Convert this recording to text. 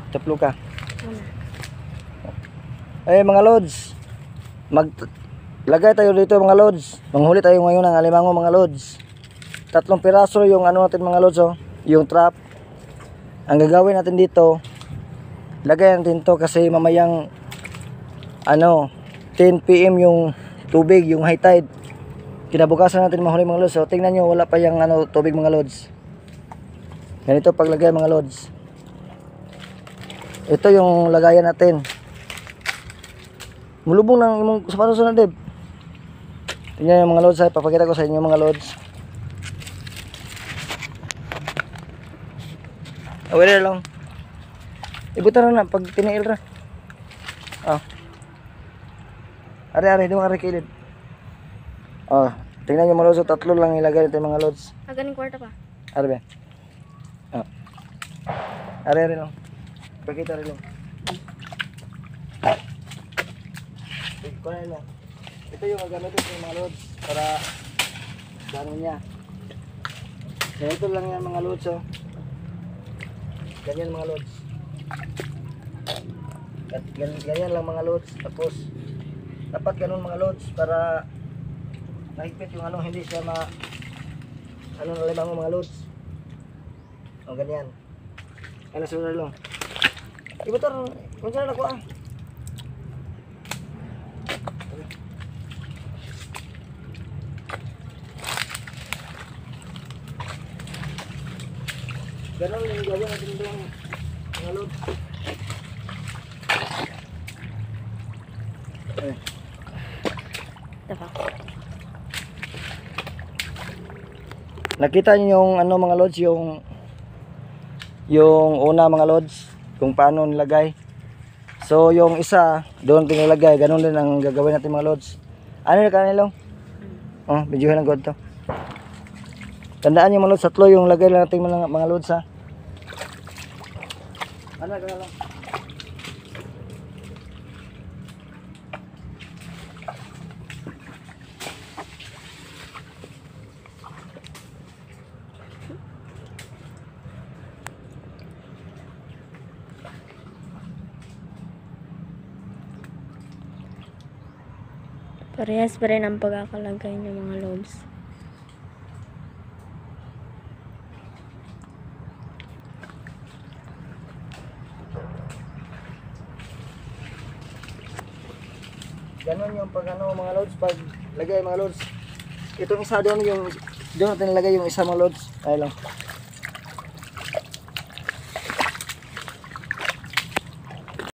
Taplo ka. Eh mga lods, maglagay tayo dito mga lods. Manghuli tayo ngayon ng alimango mga lods. 3 piraso yung ano natin mga lods, oh, yung trap. Ang gagawin natin dito, lagay natin to kasi mamayang ano 10 PM yung tubig, yung high tide. Kinabukasan natin mahuli mga lods. So tingnan nyo, wala pa yung ano tubig mga lods. Ganito paglagay mga lods. Ito yung lagayan natin. Mulubong ng imong sapatos na Deb. Tingnan yung mga lods, papakita ko sa inyo mga lods. Aware lang. Ibutan na pag tinail ra. Ah. Are di mo are kilid. Oh, tingnan niyo mga lods, 3 lang ilagay natin mga lods. Ganing kwarta pa. Are ba? Ah. Are lang. Pakita rin lang. Ito yung gagamitin ng mga lods para gano'n niya. Ganito lang yan mga lods, oh. Ganyan mga lods. Ganyan lang mga lods. Tapos dapat ganun mga lods para mahigpit yung ano, hindi siya ano na limango mga lods. O ganyan. Kaya nasunod lang. Ibutar, kung saan ako ah. Ganon yung gawin natin doon mga lods. Nakita niyo yung ano mga lods, yung una mga lods, kung paano nilagay. So yung isa doon tinilagay, ganon din ang gagawin natin mga lods. Ano yung kanilong? Oh, videohan ng god to. Tandaan niyo mga lods, 3 yung lagay lang natin mga lods ha. Ano ka lang? Parehas pa rin ang pagkakalagay ng mga loads. Ganon yung pag ano mga loads, pag lagay mga loads. Itong isa doon yung doon natin nilagay yung isa mga loads. Ay lang.